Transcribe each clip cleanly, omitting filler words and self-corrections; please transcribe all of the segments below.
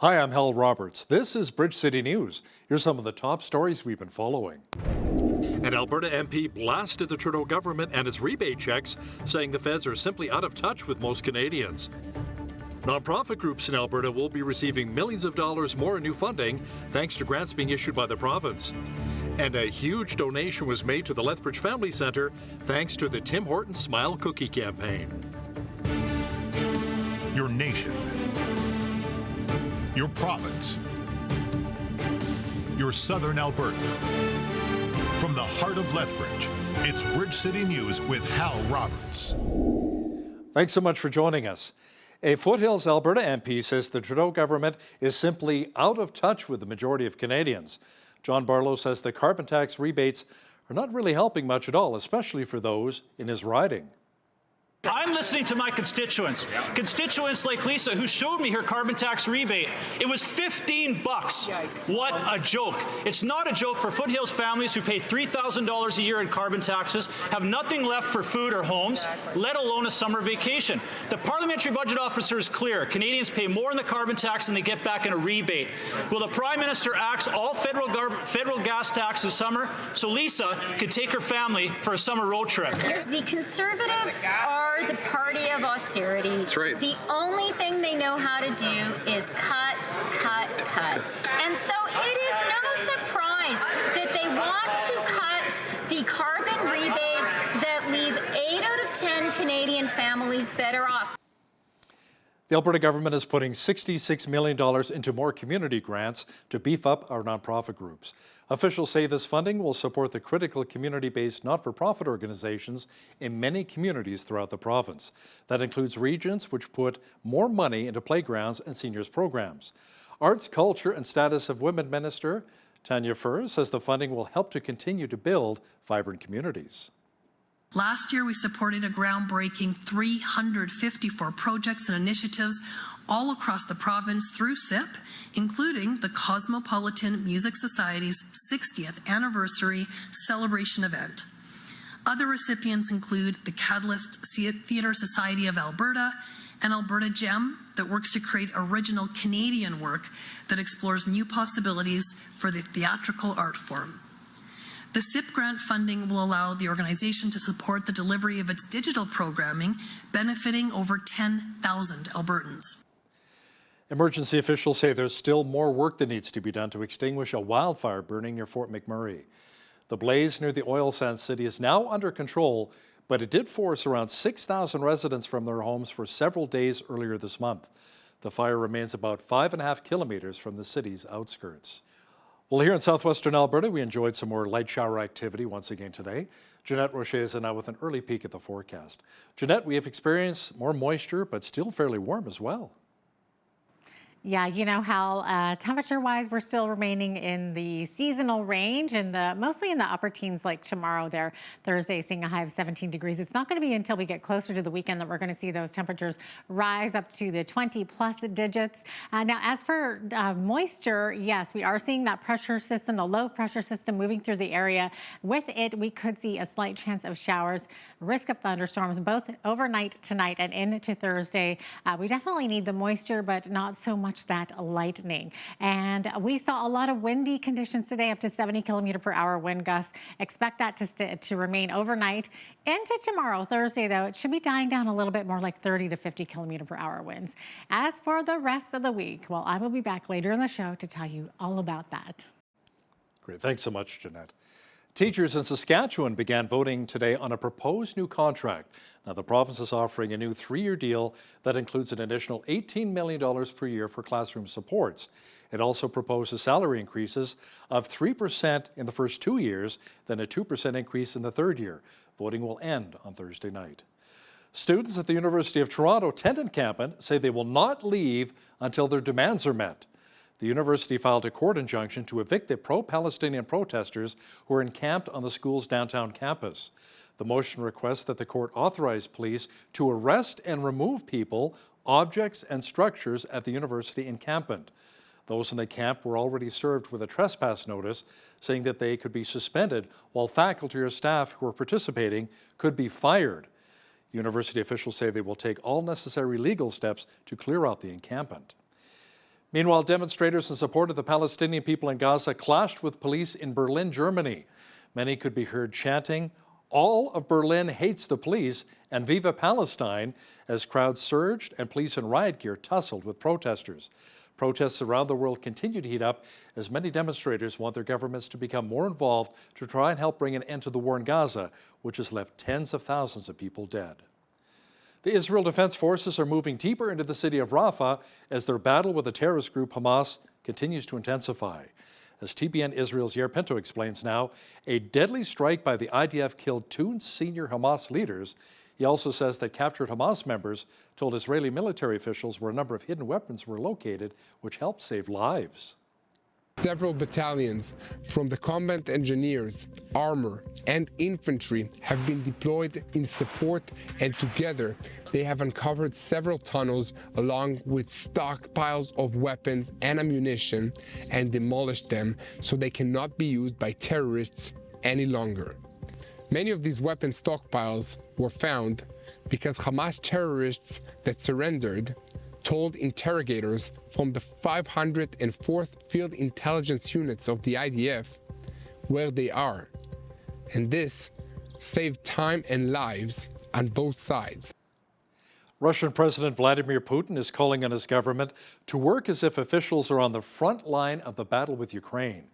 Hi, I'm Hal Roberts. This is Bridge City News. Here's some of the top stories we've been following. An Alberta MP blasted the Trudeau government and its rebate checks, saying the feds are simply out of touch with most Canadians. Nonprofit groups in Alberta will be receiving millions of dollars more in new funding thanks to grants being issued by the province. And a huge donation was made to the Lethbridge Family Centre thanks to the Tim Hortons Smile Cookie campaign. Your nation. Your province. Your southern Alberta. From the heart of Lethbridge, it's Bridge City News with Hal Roberts. Thanks so much for joining us. A Foothills, Alberta MP says the Trudeau government is simply out of touch with the majority of Canadians. John Barlow says the carbon tax rebates are not really helping much at all, especially for those in his riding. I'm listening to my constituents like Lisa, who showed me her carbon tax rebate. It was $15. Yikes. What a joke. It's not a joke for Foothills families who pay $3,000 a year in carbon taxes, have nothing left for food or homes, let alone a summer vacation. The Parliamentary Budget Officer is clear. Canadians pay more in the carbon tax than they get back in a rebate. Will the Prime Minister axe all federal gas tax this summer so Lisa could take her family for a summer road trip? The Conservatives are the party of austerity. That's right. The only thing they know how to do is cut, cut, cut. And so it is no surprise that they want to cut the carbon rebates that leave 8 out of 10 Canadian families better off. The Alberta government is putting $66 million into more community grants to beef up our nonprofit groups. Officials say this funding will support the critical community-based not-for-profit organizations in many communities throughout the province. That includes regions which put more money into playgrounds and seniors programs. Arts, Culture and Status of Women Minister Tanya Furr says the funding will help to continue to build vibrant communities. Last year, we supported a groundbreaking 354 projects and initiatives all across the province through SIP, including the Cosmopolitan Music Society's 60th anniversary celebration event. Other recipients include the Catalyst Theatre Society of Alberta and Alberta Gem, that works to create original Canadian work that explores new possibilities for the theatrical art form. The SIP grant funding will allow the organization to support the delivery of its digital programming, benefiting over 10,000 Albertans. Emergency officials say there's still more work that needs to be done to extinguish a wildfire burning near Fort McMurray. The blaze near the oil sands city is now under control, but it did force around 6,000 residents from their homes for several days earlier this month. The fire remains about 5.5 kilometers from the city's outskirts. Well, here in southwestern Alberta, we enjoyed some more light shower activity once again today. Jeanette Rocher is now with an early peek at the forecast. Jeanette, we have experienced more moisture, but still fairly warm as well. Yeah, you know, Hal, temperature-wise, we're still remaining in the seasonal range and mostly in the upper teens like tomorrow there, Thursday, seeing a high of 17 degrees. It's not going to be until we get closer to the weekend that we're going to see those temperatures rise up to the 20-plus digits. Now, as for moisture, yes, we are seeing that pressure system, the low-pressure system moving through the area. With it, we could see a slight chance of showers, risk of thunderstorms, both overnight tonight and into Thursday. We definitely need the moisture, but not so much that lightning. And we saw a lot of windy conditions today, up to 70-kilometer-per-hour wind gusts. Expect that to remain overnight. Into tomorrow, Thursday, though, it should be dying down a little bit more, like 30 to 50-kilometer-per-hour winds. As for the rest of the week, well, I will be back later in the show to tell you all about that. Great. Thanks so much, Jeanette. Teachers in Saskatchewan began voting today on a proposed new contract. Now, the province is offering a new 3-year deal that includes an additional $18 million per year for classroom supports. It also proposes salary increases of 3% in the first 2 years, then a 2% increase in the third year. Voting will end on Thursday night. Students at the University of Toronto tent encampment say they will not leave until their demands are met. The university filed a court injunction to evict the pro-Palestinian protesters who are encamped on the school's downtown campus. The motion requests that the court authorize police to arrest and remove people, objects, and structures at the university encampment. Those in the camp were already served with a trespass notice, saying that they could be suspended, while faculty or staff who are participating could be fired. University officials say they will take all necessary legal steps to clear out the encampment. Meanwhile, demonstrators in support of the Palestinian people in Gaza clashed with police in Berlin, Germany. Many could be heard chanting, "All of Berlin hates the police," and "Viva Palestine," as crowds surged and police in riot gear tussled with protesters. Protests around the world continue to heat up as many demonstrators want their governments to become more involved to try and help bring an end to the war in Gaza, which has left tens of thousands of people dead. The Israel Defense Forces are moving deeper into the city of Rafah as their battle with the terrorist group Hamas continues to intensify. As TBN Israel's Yair Pinto explains now, a deadly strike by the IDF killed 2 senior Hamas leaders. He also says that captured Hamas members told Israeli military officials where a number of hidden weapons were located, which helped save lives. Several battalions from the combat engineers, armor, and infantry have been deployed in support, and together they have uncovered several tunnels along with stockpiles of weapons and ammunition and demolished them so they cannot be used by terrorists any longer. Many of these weapon stockpiles were found because Hamas terrorists that surrendered told interrogators from the 504th Field Intelligence Units of the IDF where they are. And this saved time and lives on both sides. Russian President Vladimir Putin is calling on his government to work as if officials are on the front line of the battle with Ukraine.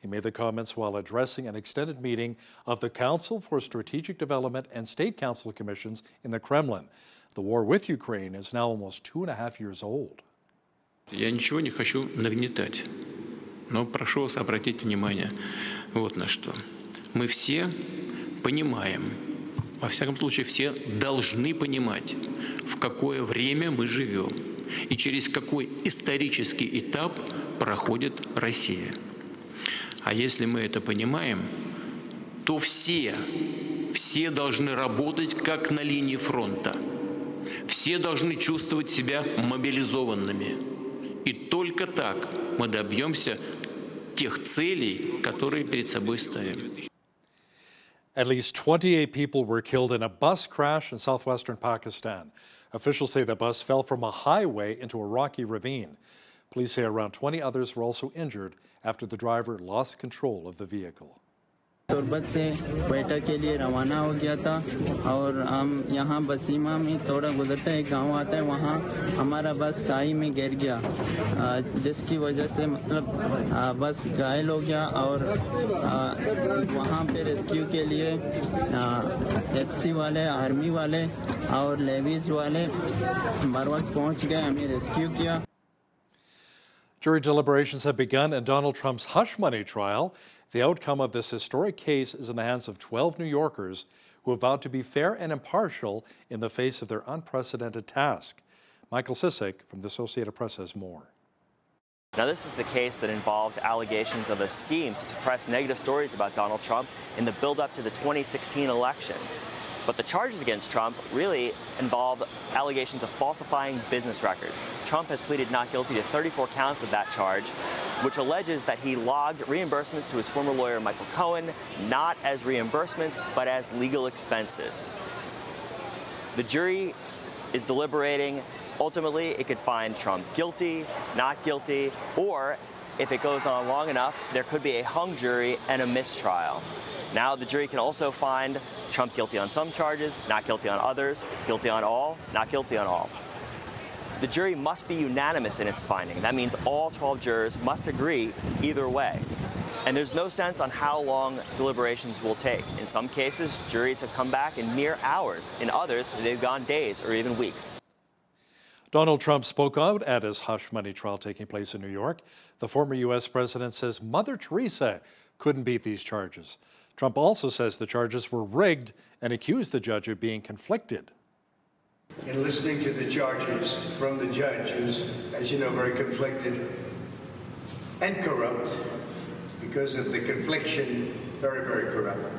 He made the comments while addressing an extended meeting of the Council for Strategic Development and State Council Commissions in the Kremlin. The war with Ukraine is now almost 2.5 years old. Я ничего не хочу нагнетать, но прошу вас обратить внимание вот на что. Мы все понимаем, во всяком случае все должны понимать, в какое время мы живем и через какой исторический этап проходит Россия. А если мы это понимаем, то все должны работать как на линии фронта. Все должны чувствовать себя мобилизованными. И только так мы добьемся тех целей, которые перед собой ставим. At least 28 people were killed in a bus crash in southwestern Pakistan. Officials say the bus fell from a highway into a rocky ravine. Police say around 20 others were also injured after the driver lost control of the vehicle. Turbat से क्वेटा के लिए रवाना हो गया था और हम यहाँ बसीमा में थोड़ा गुजरता है, एक गांव आता है, वहाँ हमारा बस खाई में गिर गया, जिसकी वजह से मतलब बस घायल हो गया और वहाँ पे रेस्क्यू के लिए एफसी वाले, आर्मी वाले और लेवीज वाले बर वक्त पहुँच गए, हमें रेस्क्यू किया. Jury deliberations have begun in Donald Trump's hush money trial. The outcome of this historic case is in the hands of 12 New Yorkers who have vowed to be fair and impartial in the face of their unprecedented task. Michael Sisek from the Associated Press has more. Now, this is the case that involves allegations of a scheme to suppress negative stories about Donald Trump in the build-up to the 2016 election. But the charges against Trump really involve allegations of falsifying business records. Trump has pleaded not guilty to 34 counts of that charge, which alleges that he logged reimbursements to his former lawyer, Michael Cohen, not as reimbursements, but as legal expenses. The jury is deliberating. Ultimately, it could find Trump guilty, not guilty, or if it goes on long enough, there could be a hung jury and a mistrial. Now the jury can also find Trump guilty on some charges, not guilty on others, guilty on all, not guilty on all. The jury must be unanimous in its finding. That means all 12 jurors must agree either way. And there's no sense on how long deliberations will take. In some cases, juries have come back in mere hours. In others, they've gone days or even weeks. Donald Trump spoke out at his hush money trial taking place in New York. The former U.S. president says Mother Teresa couldn't beat these charges. Trump also says the charges were rigged and accused the judge of being conflicted. In listening to the charges from the judge, who's, as you know, very conflicted and corrupt, because of the confliction, very, very corrupt.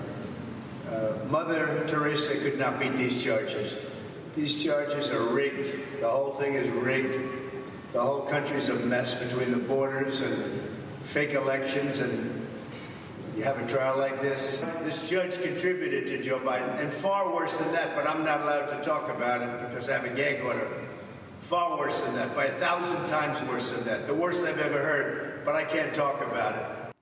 Mother Teresa could not beat these charges. These charges are rigged. The whole thing is rigged. The whole country's a mess between the borders and fake elections, and you have a trial like this. This judge contributed to Joe Biden, and far worse than that, but I'm not allowed to talk about it because I have a gag order. Far worse than that, by 1,000 times worse than that. The worst I've ever heard, but I can't talk about it.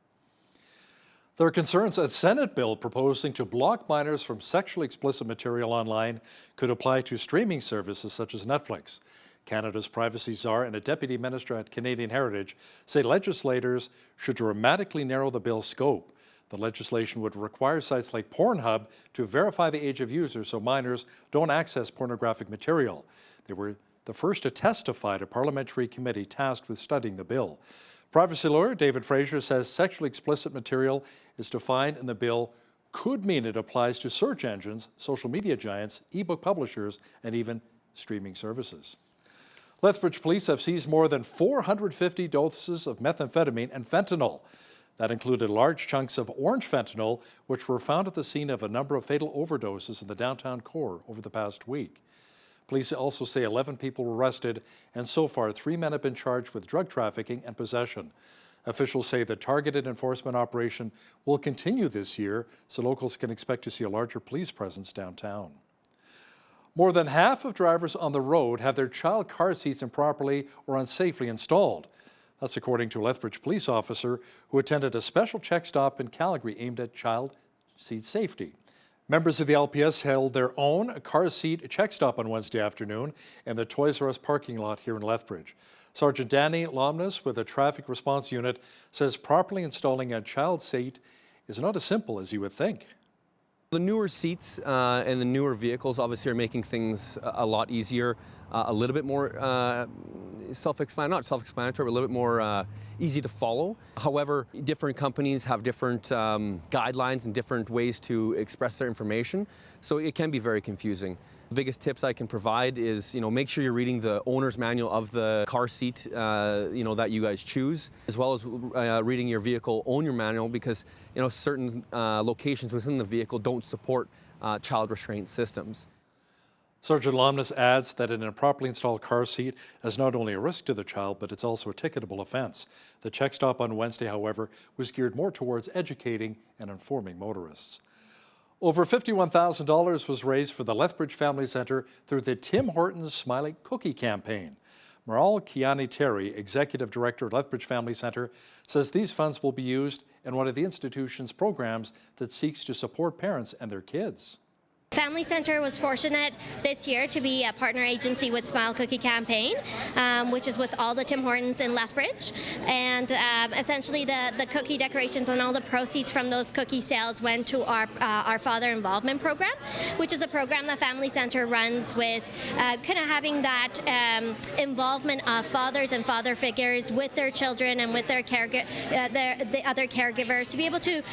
There are concerns a Senate bill proposing to block minors from sexually explicit material online could apply to streaming services such as Netflix. Canada's privacy czar and a deputy minister at Canadian Heritage say legislators should dramatically narrow the bill's scope. The legislation would require sites like Pornhub to verify the age of users so minors don't access pornographic material. They were the first to testify at a parliamentary committee tasked with studying the bill. Privacy lawyer David Fraser says sexually explicit material is defined in the bill could mean it applies to search engines, social media giants, ebook publishers, and even streaming services. Lethbridge police have seized more than 450 doses of methamphetamine and fentanyl. That included large chunks of orange fentanyl, which were found at the scene of a number of fatal overdoses in the downtown core over the past week. Police also say 11 people were arrested, and so far 3 men have been charged with drug trafficking and possession. Officials say the targeted enforcement operation will continue this year, so locals can expect to see a larger police presence downtown. More than half of drivers on the road have their child car seats improperly or unsafely installed. That's according to a Lethbridge police officer who attended a special check stop in Calgary aimed at child seat safety. Members of the LPS held their own car seat check stop on Wednesday afternoon in the Toys R Us parking lot here in Lethbridge. Sergeant Danny Lomness with the Traffic Response Unit says properly installing a child seat is not as simple as you would think. The newer seats and the newer vehicles obviously are making things a lot easier, a little bit more not self-explanatory, but a little bit more easy to follow. However, different companies have different guidelines and different ways to express their information, so it can be very confusing. The biggest tips I can provide is, make sure you're reading the owner's manual of the car seat, that you guys choose, as well as reading your vehicle owner manual, because, certain locations within the vehicle don't support child restraint systems. Sergeant Lomness adds that an improperly installed car seat is not only a risk to the child, but it's also a ticketable offense. The check stop on Wednesday, however, was geared more towards educating and informing motorists. Over $51,000 was raised for the Lethbridge Family Centre through the Tim Hortons Smiley Cookie campaign. Maral Kiani Terry, Executive Director at Lethbridge Family Centre, says these funds will be used in one of the institution's programs that seeks to support parents and their kids. Family Centre was fortunate this year to be a partner agency with Smile Cookie Campaign, which is with all the Tim Hortons in Lethbridge. And essentially the cookie decorations and all the proceeds from those cookie sales went to our Father Involvement Program, which is a program that Family Centre runs with kind of having that involvement of fathers and father figures with their children and with their the other caregivers to be able to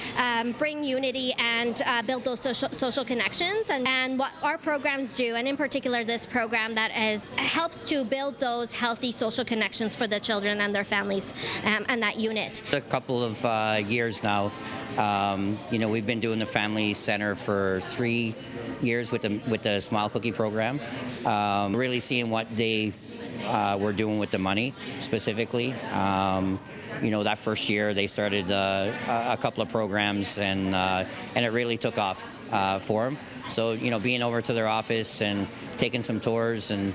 bring unity and build those social connections. And what our programs do, and in particular this program that helps to build those healthy social connections for the children and their families and that unit. A couple of years now, we've been doing the Family Center for 3 years with the Smile Cookie program, really seeing what they were doing with the money specifically. That first year they started a couple of programs and it really took off for them. So, being over to their office and taking some tours and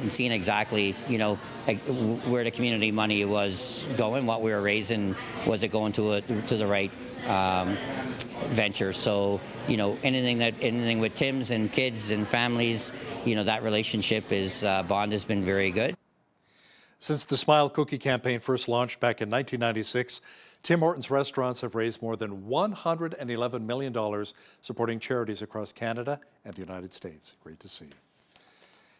seeing exactly, where the community money was going, what we were raising, was it going to the right venture? So, anything with Tim's and kids and families, that relationship bond has been very good. Since the Smile Cookie campaign first launched back in 1996, Tim Hortons restaurants have raised more than $111 million supporting charities across Canada and the United States. Great to see.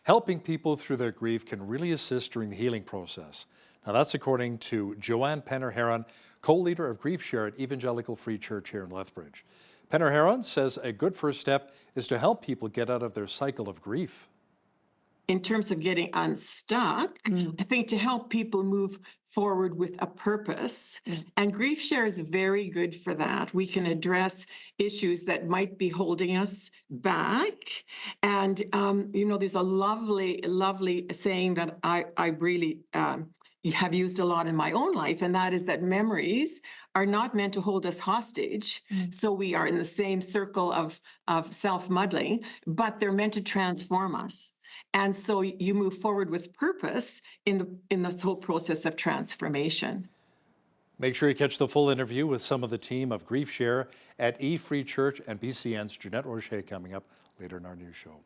Helping people through their grief can really assist during the healing process. Now that's according to Joanne Penner-Heron, co-leader of Grief Share at Evangelical Free Church here in Lethbridge. Penner-Heron says a good first step is to help people get out of their cycle of grief. In terms of getting unstuck, I think to help people move forward with a purpose, and Grief Share is very good for that. We can address issues that might be holding us back. And, there's a lovely saying that I really have used a lot in my own life, and that is that memories are not meant to hold us hostage. So we are in the same circle of self-muddling, but they're meant to transform us. And so you move forward with purpose in this whole process of transformation. Make sure you catch the full interview with some of the team of Grief Share at E-Free Church and BCN's Jeanette Rocher coming up later in our news show.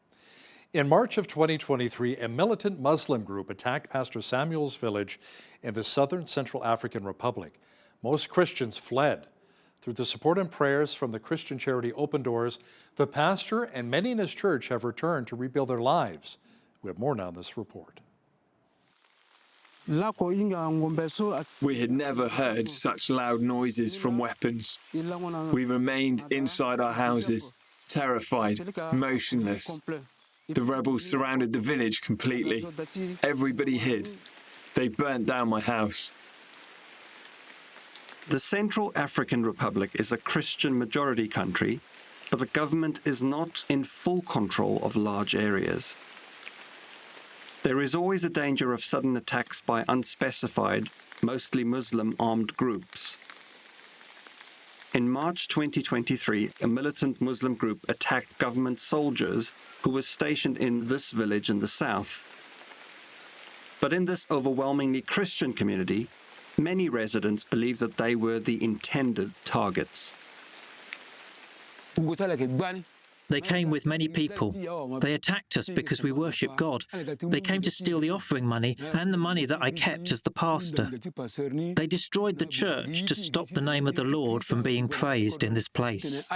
In March of 2023, a militant Muslim group attacked Pastor Samuel's village in the southern Central African Republic. Most Christians fled. Through the support and prayers from the Christian charity Open Doors, the pastor and many in his church have returned to rebuild their lives. We have more now in this report. We had never heard such loud noises from weapons. We remained inside our houses, terrified, motionless. The rebels surrounded the village completely. Everybody hid. They burnt down my house. The Central African Republic is a Christian majority country, but the government is not in full control of large areas. There is always a danger of sudden attacks by unspecified, mostly Muslim armed groups. In March 2023, a militant Muslim group attacked government soldiers who were stationed in this village in the south. But in this overwhelmingly Christian community, many residents believe that they were the intended targets. They came with many people. They attacked us because we worship God. They came to steal the offering money and the money that I kept as the pastor. They destroyed the church to stop the name of the Lord from being praised in this place.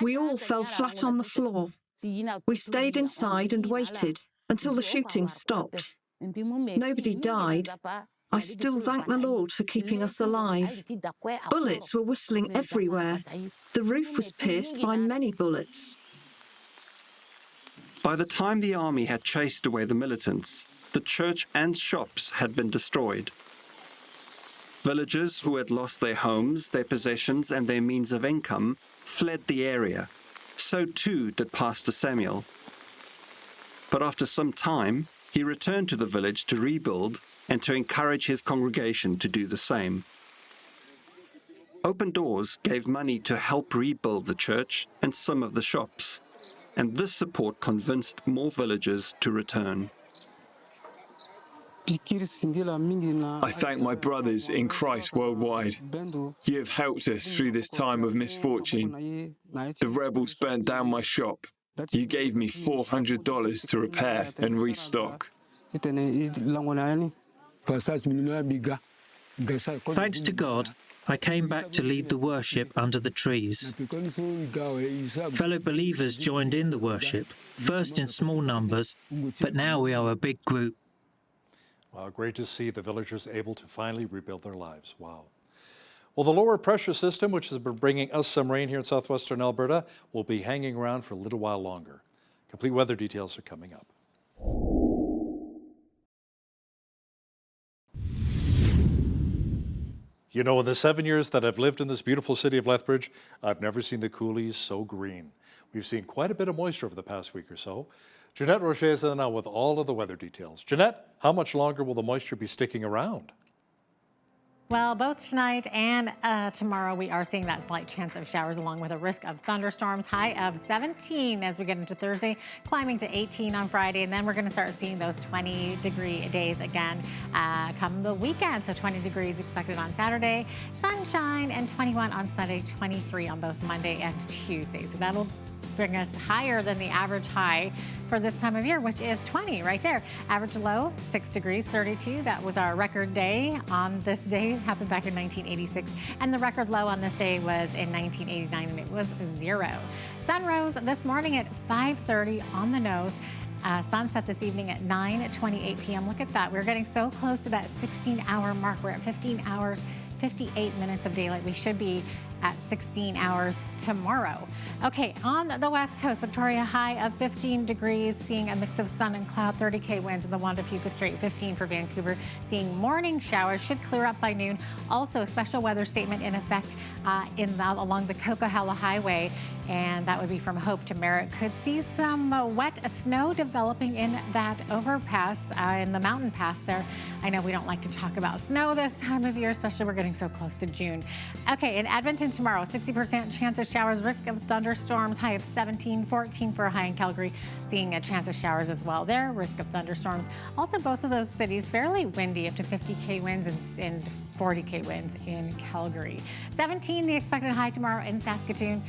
We all fell flat on the floor. We stayed inside and waited until the shooting stopped. Nobody died. I still thank the Lord for keeping us alive. Bullets were whistling everywhere. The roof was pierced by many bullets. By the time the army had chased away the militants, the church and shops had been destroyed. Villagers who had lost their homes, their possessions, and their means of income fled the area. So too did Pastor Samuel. But after some time, he returned to the village to rebuild and to encourage his congregation to do the same. Open Doors gave money to help rebuild the church and some of the shops, and this support convinced more villagers to return. I thank my brothers in Christ worldwide. You have helped us through this time of misfortune. The rebels burnt down my shop. You gave me $400 to repair and restock. Thanks to God, I came back to lead the worship under the trees. Fellow believers joined in the worship, first in small numbers, but now we are a big group. Wow, great to see the villagers able to finally rebuild their lives. Wow. Well, the lower pressure system, which has been bringing us some rain here in southwestern Alberta, will be hanging around for a little while longer. Complete weather details are coming up. You know, in the 7 years that I've lived in this beautiful city of Lethbridge, I've never seen the coulees so green. We've seen quite a bit of moisture over the past week or so. Jeanette Rocher is now with all of the weather details. Jeanette, how much longer will the moisture be sticking around? Well, both tonight and tomorrow, we are seeing that slight chance of showers along with a risk of thunderstorms. High of 17 as we get into Thursday, climbing to 18 on Friday. And then we're going to start seeing those 20-degree days again come the weekend. So 20 degrees expected on Saturday, sunshine, and 21 on Sunday, 23 on both Monday and Tuesday. So that'll bring us higher than the average high for this time of year, which is 20 right there. Average low, 6 degrees, 32. That was our record day on this day. Happened back in 1986. And the record low on this day was in 1989, and it was 0. Sun rose this morning at 5:30 on the nose. Sunset this evening at 9:28 p.m. Look at that. We're getting so close to that 16-hour mark. We're at 15 hours, 58 minutes of daylight. We should be at 16 hours tomorrow. Okay, on the west coast, Victoria high of 15 degrees, seeing a mix of sun and cloud, 30K winds in the Juan de Fuca Strait, 15 for Vancouver, seeing morning showers, should clear up by noon. Also, a special weather statement in effect along the Coquihalla Highway, and that would be from Hope to Merritt. Could see some wet snow developing in that overpass, in the mountain pass there. I know we don't like to talk about snow this time of year, especially we're getting so close to June. Okay, in Edmonton Saskatoon tomorrow, 60% chance of showers, risk of thunderstorms, high of 17, 14 for a high in Calgary, seeing a chance of showers as well there, risk of thunderstorms. Also, both of those cities fairly windy, up to 50k winds and 40k winds in Calgary. 17, the expected high tomorrow in Saskatoon.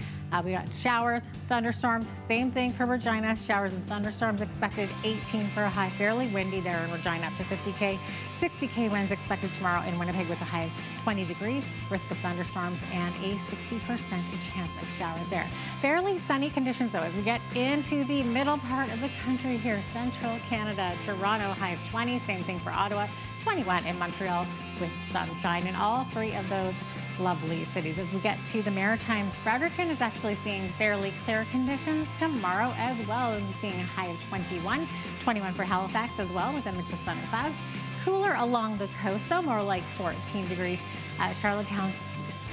We got showers, thunderstorms, same thing for Regina, showers and thunderstorms expected. 18 for a high, fairly windy there in Regina, up to 50k. 60k winds expected tomorrow in Winnipeg with a high of 20 degrees, risk of thunderstorms and a 60% chance of showers there. Fairly sunny conditions though as we get into the middle part of the country here, central Canada. Toronto, high of 20, same thing for Ottawa, 21 in Montreal with sunshine in all three of those lovely cities. As we get to the Maritimes, Fredericton is actually seeing fairly clear conditions tomorrow as well. We'll be seeing a high of 21, 21 for Halifax as well with a mix of sun and cloud. Cooler along the coast though, more like 14 degrees. Charlottetown,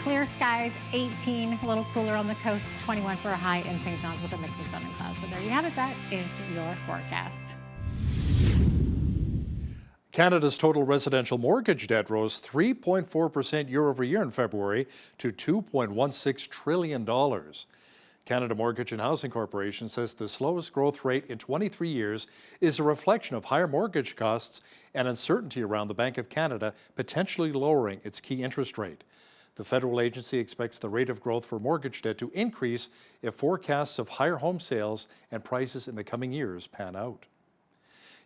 clear skies, 18, a little cooler on the coast, 21 for a high in St. John's with a mix of sun and cloud. So there you have it, that is your forecast. Canada's total residential mortgage debt rose 3.4% year over year in February to $2.16 trillion. Canada Mortgage and Housing Corporation says the slowest growth rate in 23 years is a reflection of higher mortgage costs and uncertainty around the Bank of Canada potentially lowering its key interest rate. The federal agency expects the rate of growth for mortgage debt to increase if forecasts of higher home sales and prices in the coming years pan out.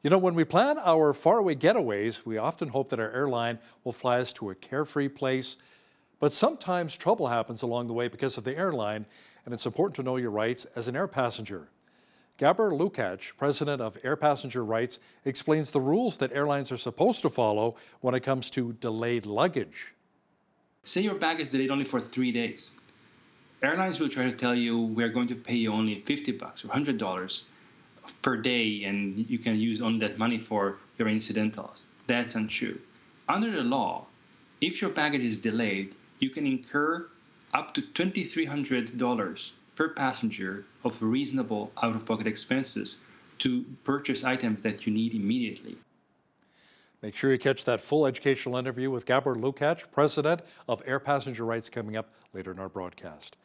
You know, when we plan our faraway getaways, we often hope that our airline will fly us to a carefree place. But sometimes trouble happens along the way because of the airline, and it's important to know your rights as an air passenger. Gabor Lukács, president of Air Passenger Rights, explains the rules that airlines are supposed to follow when it comes to delayed luggage. Say your bag is delayed only for 3 days. Airlines will try to tell you we're going to pay you only $50 or $100 per day, and you can use only that money for your incidentals. That's untrue. Under the law, if your baggage is delayed, you can incur up to $2,300 per passenger of reasonable out-of-pocket expenses to purchase items that you need immediately. Make sure you catch that full educational interview with Gabor Lukács, president of Air Passenger Rights, coming up later in our broadcast.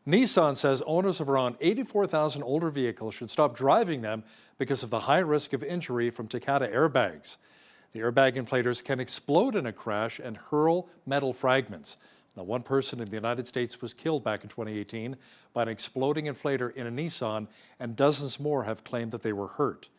Nissan says owners of around 84,000 older vehicles should stop driving them because of the high risk of injury from Takata airbags. The airbag inflators can explode in a crash and hurl metal fragments. Now, one person in the United States was killed back in 2018 by an exploding inflator in a Nissan, and dozens more have claimed that they were hurt.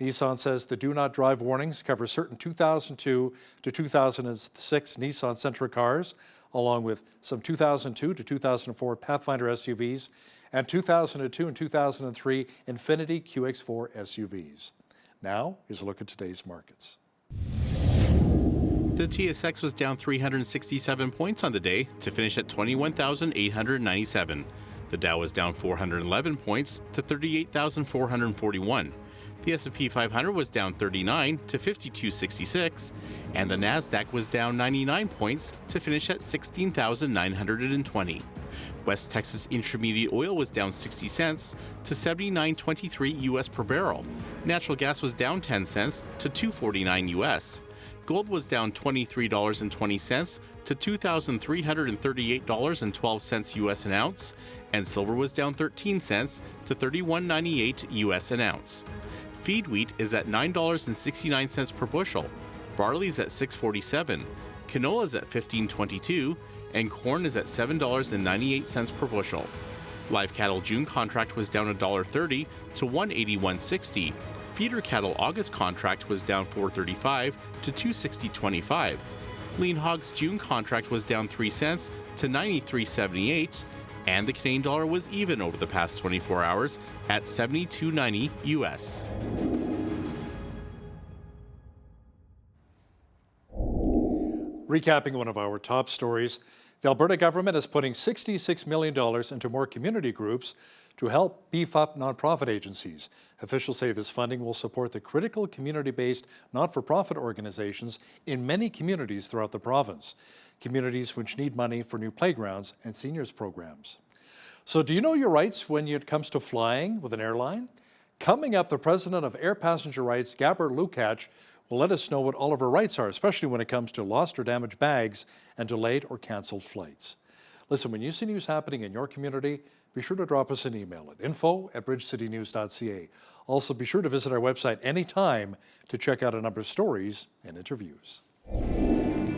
Nissan says the do not drive warnings cover certain 2002 to 2006 Nissan Sentra cars, along with some 2002 to 2004 Pathfinder SUVs and 2002 and 2003 Infiniti QX4 SUVs. Now, here's a look at today's markets. The TSX was down 367 points on the day to finish at 21,897. The Dow was down 411 points to 38,441. The S&P 500 was down 39 to 5266, and the Nasdaq was down 99 points to finish at 16,920. West Texas Intermediate Oil was down 60 cents to 79.23 US per barrel. Natural gas was down 10 cents to 2.49 US. Gold was down $23.20 to $2,338.12 US an ounce, and silver was down 13 cents to $31.98 US an ounce. Feed wheat is at $9.69 per bushel, barley is at $6.47, canola is at $15.22, and corn is at $7.98 per bushel. Live cattle June contract was down $1.30 to $181.60. Feeder cattle August contract was down $4.35 to $260.25. Lean hogs June contract was down 3 cents to $93.78. And the Canadian dollar was even over the past 24 hours at $72.90 US. Recapping one of our top stories, the Alberta government is putting $66 million into more community groups to help beef up nonprofit agencies. Officials say this funding will support the critical community-based not-for-profit organizations in many communities throughout the province, communities which need money for new playgrounds and seniors programs. So do you know your rights when it comes to flying with an airline? Coming up, the president of Air Passenger Rights, Gabor Lukács, will let us know what all of our rights are, especially when it comes to lost or damaged bags and delayed or canceled flights. Listen, when you see news happening in your community, be sure to drop us an email at info@bridgecitynews.ca. Also, be sure to visit our website anytime to check out a number of stories and interviews.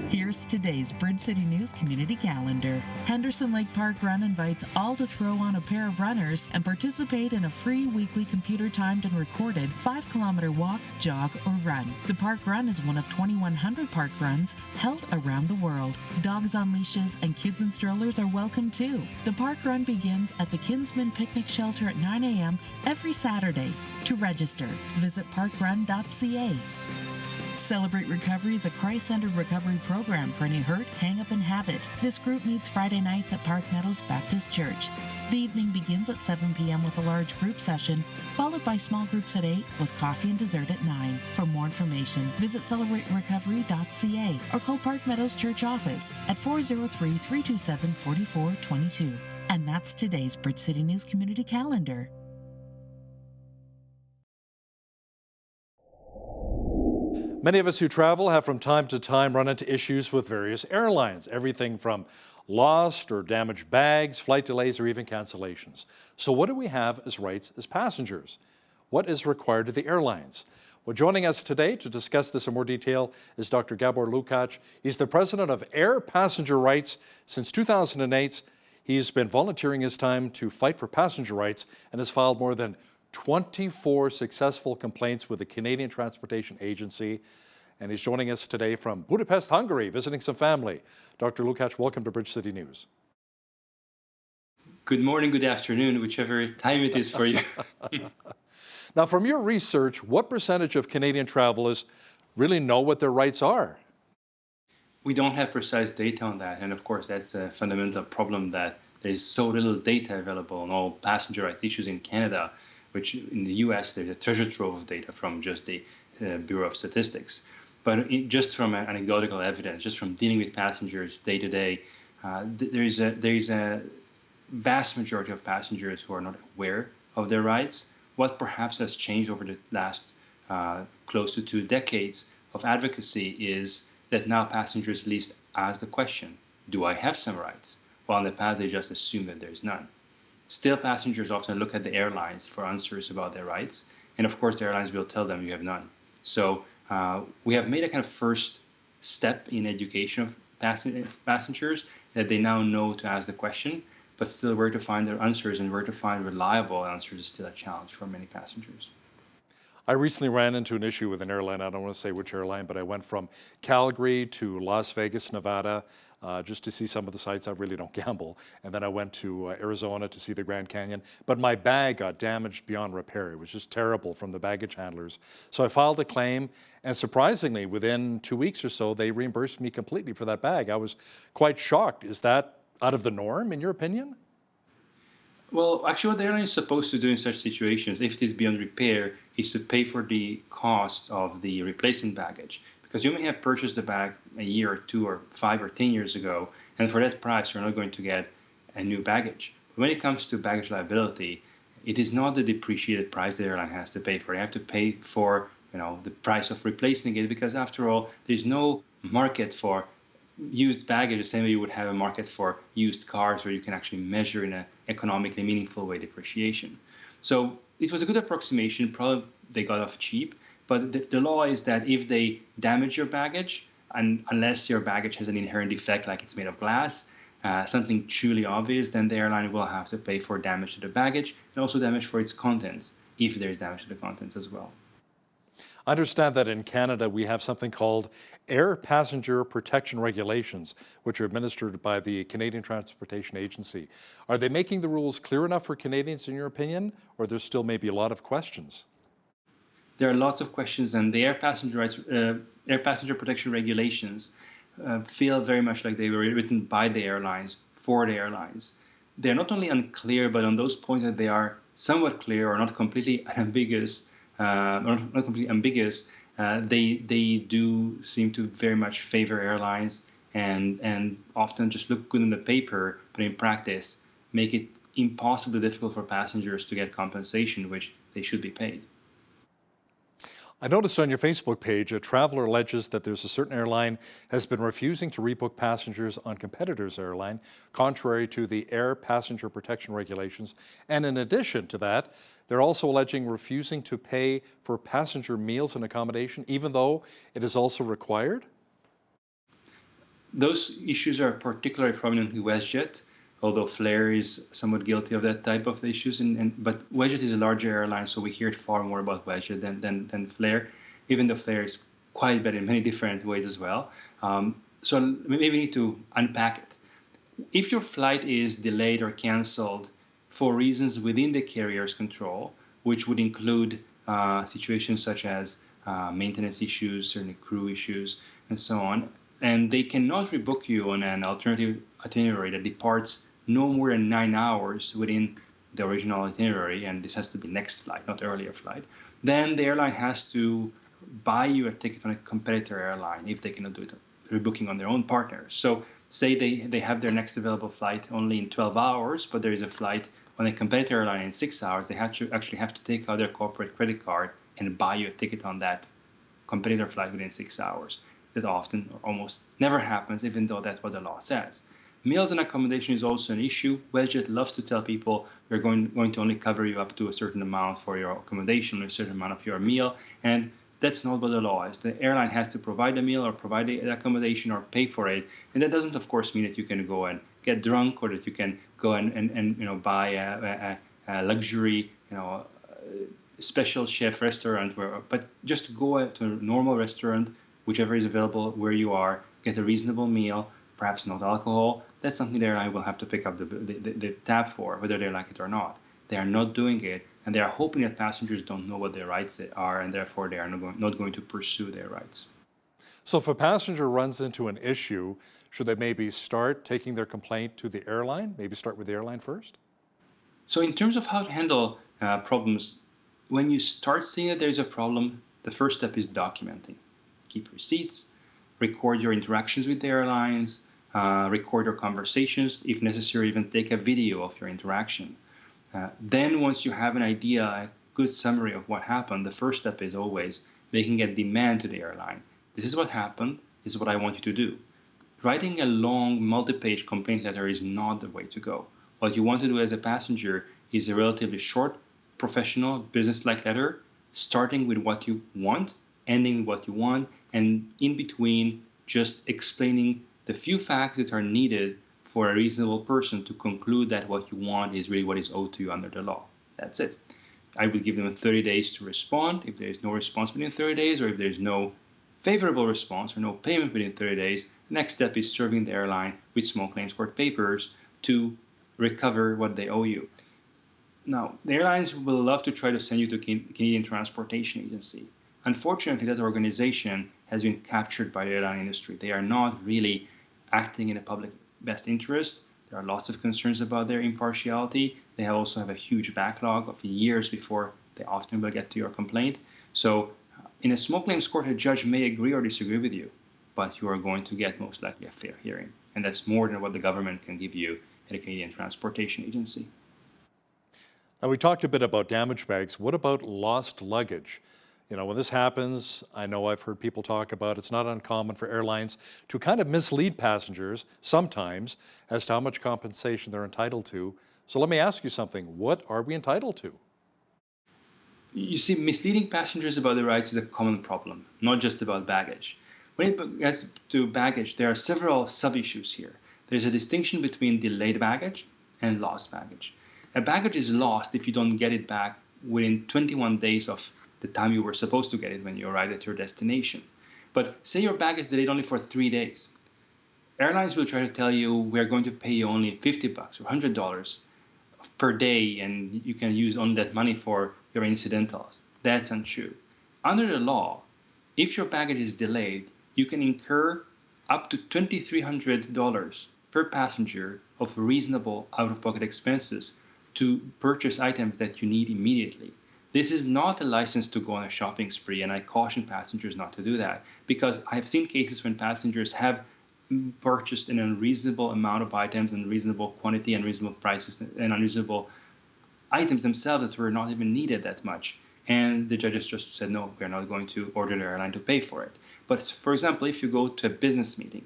Here's today's Bridge City News Community Calendar. Henderson Lake Park Run invites all to throw on a pair of runners and participate in a free weekly computer-timed and recorded 5-kilometer walk, jog, or run. The park run is one of 2,100 park runs held around the world. Dogs on leashes and kids in strollers are welcome too. The park run begins at the Kinsman Picnic Shelter at 9 a.m. every Saturday. To register, visit parkrun.ca. Celebrate Recovery is a Christ-centered recovery program for any hurt, hang-up, and habit. This group meets Friday nights at Park Meadows Baptist Church. The evening begins at 7 p.m. with a large group session, followed by small groups at 8 with coffee and dessert at 9. For more information, visit celebraterecovery.ca or call Park Meadows Church office at 403-327-4422. And that's today's Bridge City News Community Calendar. Many of us who travel have from time to time run into issues with various airlines, everything from lost or damaged bags, flight delays, or even cancellations. So what do we have as rights as passengers? What is required of the airlines? Well, joining us today to discuss this in more detail is Dr. Gabor Lukács. He's the president of Air Passenger Rights since 2008. He's been volunteering his time to fight for passenger rights and has filed more than 24 successful complaints with the Canadian Transportation Agency. And he's joining us today from Budapest, Hungary, visiting some family. Dr. Lukács, welcome to Bridge City News. Good morning, good afternoon, whichever time it is for you. Now, from your research, what percentage of Canadian travelers really know what their rights are? We don't have precise data on that. And of course, that's a fundamental problem that there's so little data available on all passenger rights issues in Canada, which in the US, there's a treasure trove of data from just the Bureau of Statistics. But just from anecdotal evidence, just from dealing with passengers day to day, there is a vast majority of passengers who are not aware of their rights. What perhaps has changed over the last close to 2 decades of advocacy is that now passengers at least ask the question, do I have some rights? While in the past, they just assume that there's none. Still, passengers often look at the airlines for answers about their rights. And of course, the airlines will tell them you have none. So we have made a kind of first step in education of passengers that they now know to ask the question, but still where to find their answers and where to find reliable answers is still a challenge for many passengers. I recently ran into an issue with an airline. I don't want to say which airline, but I went from Calgary to Las Vegas, Nevada, just to see some of the sites. I really don't gamble. And then I went to Arizona to see the Grand Canyon. But my bag got damaged beyond repair. It was just terrible from the baggage handlers. So I filed a claim, and surprisingly, within 2 weeks or so, they reimbursed me completely for that bag. I was quite shocked. Is that out of the norm, in your opinion? Well, actually, what the airline is supposed to do in such situations, if it is beyond repair, is to pay for the cost of the replacement baggage. Because you may have purchased the bag a year or 2 or 5 or 10 years ago, and for that price, you're not going to get a new baggage. But when it comes to baggage liability, it is not the depreciated price the airline has to pay for. You have to pay for, the price of replacing it, because after all, there's no market for used baggage the same way you would have a market for used cars where you can actually measure in an economically meaningful way depreciation. So it was a good approximation. Probably they got off cheap. But the law is that if they damage your baggage, and unless your baggage has an inherent defect like it's made of glass, something truly obvious, then the airline will have to pay for damage to the baggage and also damage for its contents, if there is damage to the contents as well. I understand that in Canada we have something called Air Passenger Protection Regulations, which are administered by the Canadian Transportation Agency. Are they making the rules clear enough for Canadians, in your opinion, or there's still maybe a lot of questions? There are lots of questions, and the Air Passenger Protection Regulations feel very much like they were written by the airlines for the airlines. They're not only unclear, but on those points that they are somewhat clear or not completely ambiguous, they do seem to very much favor airlines and often just look good on the paper, but in practice make it impossibly difficult for passengers to get compensation, which they should be paid. I noticed on your Facebook page, a traveler alleges that there's a certain airline has been refusing to rebook passengers on competitors' airline, contrary to the air passenger protection regulations. And in addition to that, they're also alleging refusing to pay for passenger meals and accommodation, even though it is also required. Those issues are particularly prominent in WestJet, although Flair is somewhat guilty of that type of issues. But WestJet is a larger airline, so we hear far more about WestJet than Flair, even though Flair is quite better in many different ways as well. So maybe we need to unpack it. If your flight is delayed or canceled for reasons within the carrier's control, which would include situations such as maintenance issues, certain crew issues, and so on, and they cannot rebook you on an alternative itinerary that departs no more than 9 hours within the original itinerary, and this has to be next flight, not earlier flight, then the airline has to buy you a ticket on a competitor airline if they cannot do it rebooking on their own partners. So say they have their next available flight only in 12 hours, but there is a flight on a competitor airline in 6 hours, they actually have to take out their corporate credit card and buy you a ticket on that competitor flight within 6 hours. That often or almost never happens, even though that's what the law says. Meals and accommodation is also an issue. WestJet loves to tell people we're going to only cover you up to a certain amount for your accommodation, or a certain amount of your meal, and that's not what the law is. The airline has to provide a meal or provide the accommodation or pay for it, and that doesn't, of course, mean that you can go and get drunk, or that you can go and buy a luxury special chef restaurant, but just go to a normal restaurant, whichever is available where you are, get a reasonable meal, perhaps not alcohol. That's something the airline will have to pick up the tab for, whether they like it or not. They are not doing it, and they are hoping that passengers don't know what their rights are, and therefore they are not going to pursue their rights. So if a passenger runs into an issue, should they maybe start taking their complaint to the airline? Maybe start with the airline first? So in terms of how to handle problems, when you start seeing that there's a problem, the first step is documenting. Keep receipts, record your interactions with the airlines, record your conversations, if necessary, even take a video of your interaction. Then once you have an idea, a good summary of what happened, the first step is always making a demand to the airline. This is what happened, this is what I want you to do. Writing a long multi-page complaint letter is not the way to go. What you want to do as a passenger is a relatively short, professional, business-like letter, starting with what you want, ending with what you want, and in between just explaining the few facts that are needed for a reasonable person to conclude that what you want is really what is owed to you under the law. That's it. I will give them 30 days to respond. If there is no response within 30 days, or if there is no favorable response or no payment within 30 days, the next step is serving the airline with small claims court papers to recover what they owe you. Now, the airlines will love to try to send you to Canadian Transportation Agency. Unfortunately, that organization has been captured by the airline industry. They are not really acting in the public best interest. There are lots of concerns about their impartiality. They also have a huge backlog of years before they often will get to your complaint. So in a small claims court, a judge may agree or disagree with you, but you are going to get most likely a fair hearing. And that's more than what the government can give you at a Canadian Transportation Agency. Now, we talked a bit about damage bags. What about lost luggage? When this happens, I know I've heard people talk about it's not uncommon for airlines to kind of mislead passengers sometimes as to how much compensation they're entitled to. So let me ask you something. What are we entitled to? You see, misleading passengers about their rights is a common problem, not just about baggage. When it gets to baggage, there are several sub-issues here. There's a distinction between delayed baggage and lost baggage. A baggage is lost if you don't get it back within 21 days of the time you were supposed to get it when you arrived at your destination. But say your bag is delayed only for 3 days. Airlines will try to tell you we're going to pay you only $50 or $100 per day, and you can use only that money for your incidentals. That's untrue. Under the law, if your baggage is delayed, you can incur up to $2,300 per passenger of reasonable out-of-pocket expenses to purchase items that you need immediately. This is not a license to go on a shopping spree, and I caution passengers not to do that, because I have seen cases when passengers have purchased an unreasonable amount of items and reasonable quantity and reasonable prices and unreasonable items themselves that were not even needed that much. And the judges just said, no, we're not going to order the airline to pay for it. But for example, if you go to a business meeting,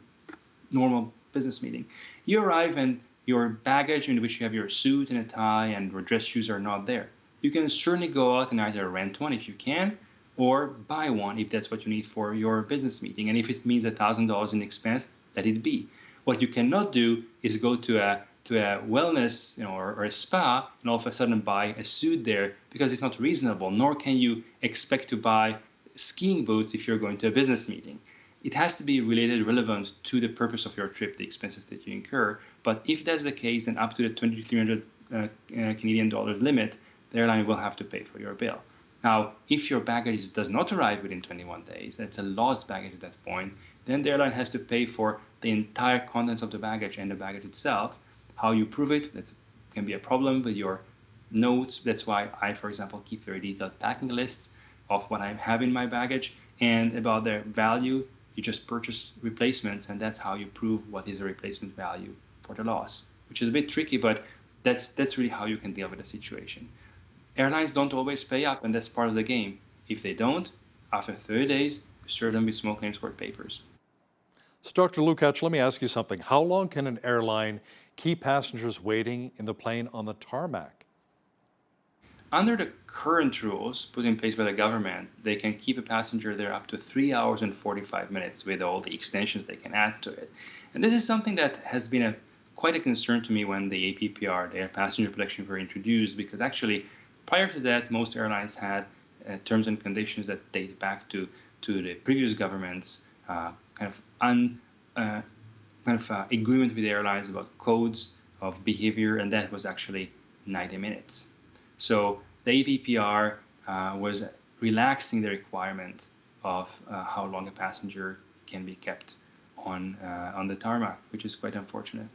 normal business meeting, you arrive and your baggage in which you have your suit and a tie and your dress shoes are not there. You can certainly go out and either rent one if you can, or buy one if that's what you need for your business meeting. And if it means $1,000 in expense, let it be. What you cannot do is go to a wellness, or a spa, and all of a sudden buy a suit there, because it's not reasonable. Nor can you expect to buy skiing boots if you're going to a business meeting. It has to be relevant to the purpose of your trip, the expenses that you incur. But if that's the case, then up to the $2,300 Canadian dollars limit, the airline will have to pay for your bill. Now, if your baggage does not arrive within 21 days, that's a lost baggage at that point, then the airline has to pay for the entire contents of the baggage and the baggage itself. How you prove it, that can be a problem with your notes. That's why I, for example, keep very detailed packing lists of what I have in my baggage and about their value. You just purchase replacements, and that's how you prove what is a replacement value for the loss, which is a bit tricky, but that's really how you can deal with the situation. Airlines don't always pay up, and that's part of the game. If they don't, after 30 days, you serve them with small claims court papers. So, Dr. Lukács, let me ask you something. How long can an airline keep passengers waiting in the plane on the tarmac? Under the current rules put in place by the government, they can keep a passenger there up to 3 hours and 45 minutes with all the extensions they can add to it. And this is something that has been quite a concern to me when the APPR, the Air Passenger Protection, were introduced, because actually prior to that, most airlines had terms and conditions that date back to the previous government's agreement with the airlines about codes of behavior, and that was actually 90 minutes. So the APPR was relaxing the requirement of how long a passenger can be kept on the tarmac, which is quite unfortunate.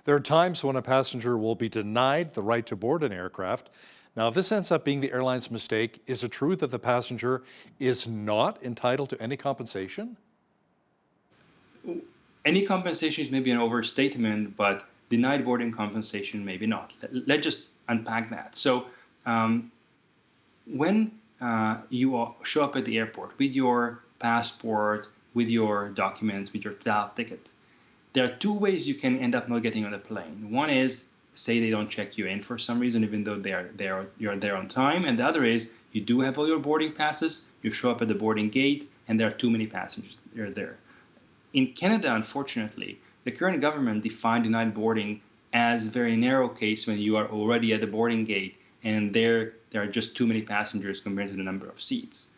There are times when a passenger will be denied the right to board an aircraft. Now, if this ends up being the airline's mistake, is it true that the passenger is not entitled to any compensation? Any compensation is maybe an overstatement, but denied boarding compensation maybe not. Let's just unpack that. So when you show up at the airport with your passport, with your documents, with your ticket, there are two ways you can end up not getting on the plane. One is, say they don't check you in for some reason, even though you're there on time. And the other is, you do have all your boarding passes, you show up at the boarding gate, and there are too many passengers there. In Canada, unfortunately, the current government defined denied boarding as a very narrow case when you are already at the boarding gate and there are just too many passengers compared to the number of seats.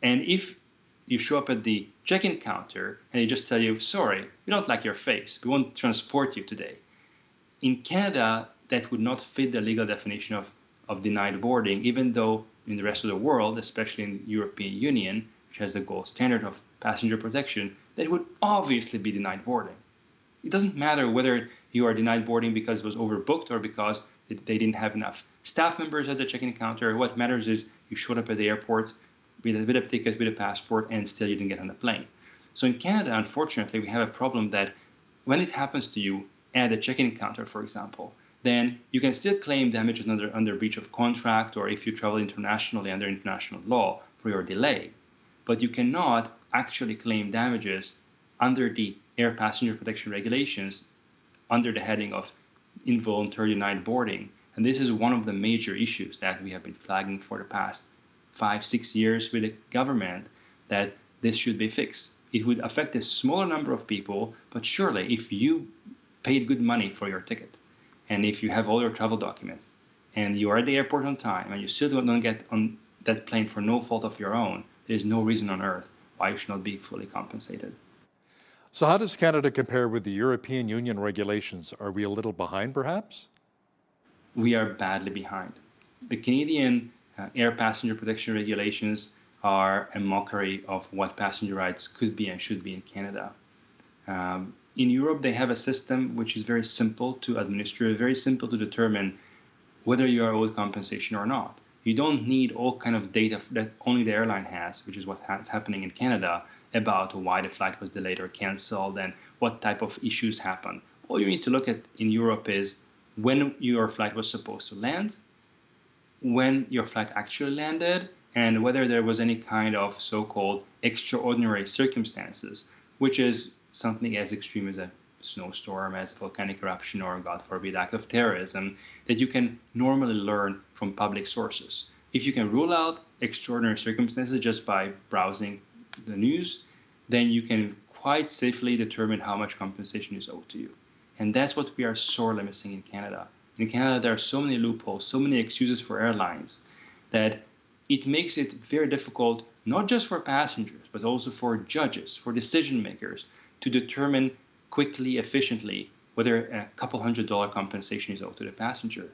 And if you show up at the check-in counter and they just tell you, sorry, we don't like your face, we won't transport you today. In Canada, that would not fit the legal definition of denied boarding, even though in the rest of the world, especially in the European Union, which has the gold standard of passenger protection, that would obviously be denied boarding. It doesn't matter whether you are denied boarding because it was overbooked or because they didn't have enough staff members at the check-in counter. What matters is you showed up at the airport with a ticket, with a passport, and still you didn't get on the plane. So in Canada, unfortunately, we have a problem that when it happens to you at a check-in counter, for example, then you can still claim damages under breach of contract, or if you travel internationally under international law for your delay. But you cannot actually claim damages under the air passenger protection regulations under the heading of involuntary denied boarding. And this is one of the major issues that we have been flagging for the past 5-6 years with the government, that this should be fixed. It would affect a smaller number of people, but surely if you paid good money for your ticket, and if you have all your travel documents, and you are at the airport on time, and you still don't get on that plane for no fault of your own, there's no reason on earth why you should not be fully compensated. So how does Canada compare with the European Union regulations? Are we a little behind, perhaps? We are badly behind. The Canadian air passenger protection regulations are a mockery of what passenger rights could be and should be in Canada. In Europe, they have a system which is very simple to administer, very simple to determine whether you are owed compensation or not. You don't need all kind of data that only the airline has, which is what's happening in Canada, about why the flight was delayed or canceled and what type of issues happen. All you need to look at in Europe is when your flight was supposed to land, when your flight actually landed and whether there was any kind of so-called extraordinary circumstances, which is something as extreme as a snowstorm, as a volcanic eruption, or God forbid, act of terrorism, that you can normally learn from public sources. If you can rule out extraordinary circumstances just by browsing the news, then you can quite safely determine how much compensation is owed to you. And that's what we are sorely missing in Canada. In Canada, there are so many loopholes, so many excuses for airlines, that it makes it very difficult, not just for passengers, but also for judges, for decision makers, to determine quickly, efficiently, whether a couple $100 compensation is owed to the passenger.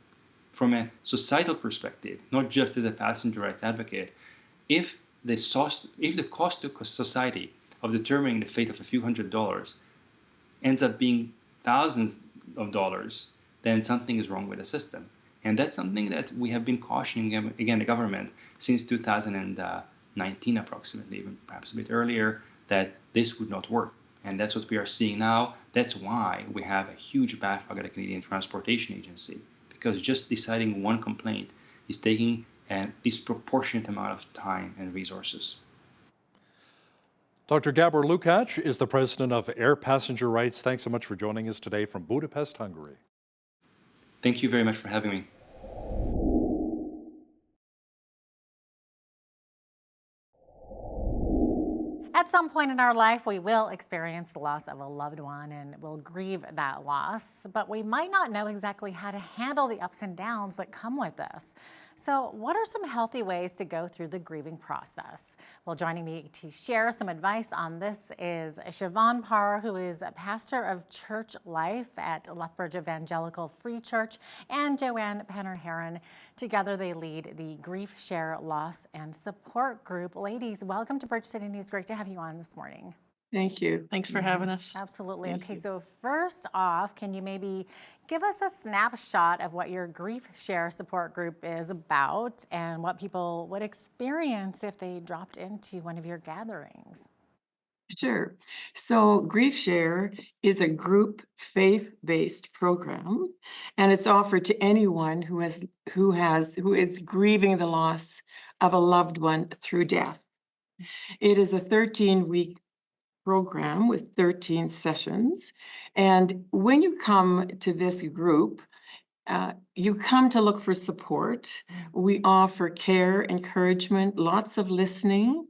From a societal perspective, not just as a passenger rights advocate, if the cost to society of determining the fate of a few $100s ends up being thousands of dollars, then something is wrong with the system. And that's something that we have been cautioning, again, the government since 2019 approximately, even perhaps a bit earlier, that this would not work. And that's what we are seeing now. That's why we have a huge backlog at the Canadian Transportation Agency, because just deciding one complaint is taking a disproportionate amount of time and resources. Dr. Gabor Lukács is the president of Air Passenger Rights. Thanks so much for joining us today from Budapest, Hungary. Thank you very much for having me. At some point in our life, we will experience the loss of a loved one and we'll grieve that loss, but we might not know exactly how to handle the ups and downs that come with this. So what are some healthy ways to go through the grieving process? Well, joining me to share some advice on this is Siobhan Parr, who is a pastor of church life at Lethbridge Evangelical Free Church, and Joanne Penner-Heron. Together they lead the Grief Share Loss and Support Group. Ladies, welcome to Bridge City News. Great to have you on this morning. Thank you. Thanks for having us. Absolutely. Thank Okay, you. so first off, can you maybe give us a snapshot of what your Grief Share Support Group is about and what people would experience if they dropped into one of your gatherings? Sure. So Grief Share is a group faith-based program, and it's offered to anyone who is grieving the loss of a loved one through death. It is a 13-week program with 13 sessions. And when you come to this group, you come to look for support. We offer care, encouragement, lots of listening.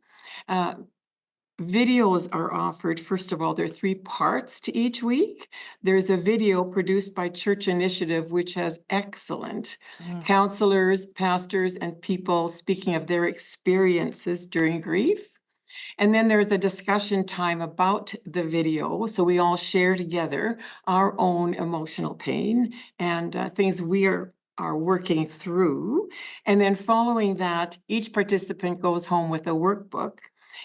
Videos are offered. First of all, there are 3 parts to each week. There's a video produced by Church Initiative, which has excellent counselors, pastors, and people speaking of their experiences during grief. And then there's a discussion time about the video. So we all share together our own emotional pain and things we are working through. And then following that, each participant goes home with a workbook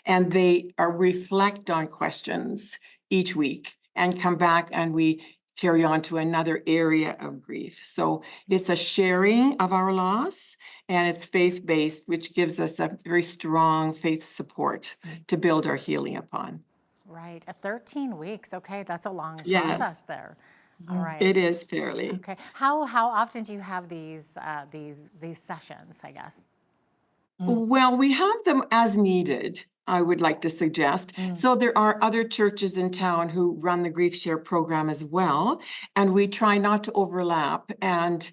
and they reflect on questions each week and come back and we carry on to another area of grief. So it's a sharing of our loss, and it's faith-based, which gives us a very strong faith support to build our healing upon. Right, 13 weeks. Okay, that's a long Yes. process there. All right. It is fairly. Okay. How often do you have these sessions, I guess? Well, we have them as needed, I would like to suggest. So there are other churches in town who run the Grief Share program as well, and we try not to overlap and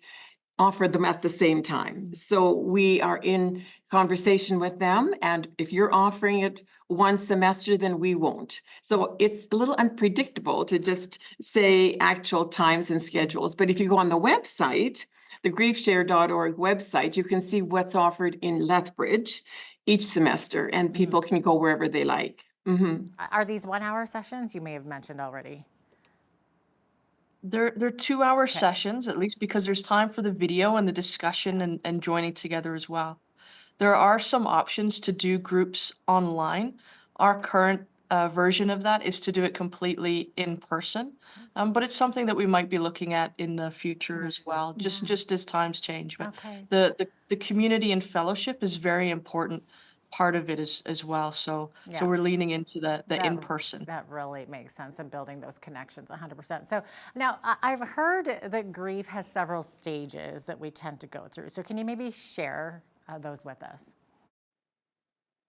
offer them at the same time. So we are in conversation with them, and if you're offering it one semester, then we won't. So it's a little unpredictable to just say actual times and schedules. But if you go on the website, the griefshare.org website, you can see what's offered in Lethbridge each semester, and people can go wherever they like. Are these 1-hour sessions? You may have mentioned already. They're 2-hour sessions, at least because there's time for the video and the discussion and joining together as well. There are some options to do groups online. Our current version of that is to do it completely in person, but it's something that we might be looking at in the future as well, just as times change. But Okay. the community and fellowship is very important part of it as well. So Yeah. we're leaning into the That- in-person. That really makes sense in building those connections 100%. So now I've heard that grief has several stages that we tend to go through. So can you maybe share those with us?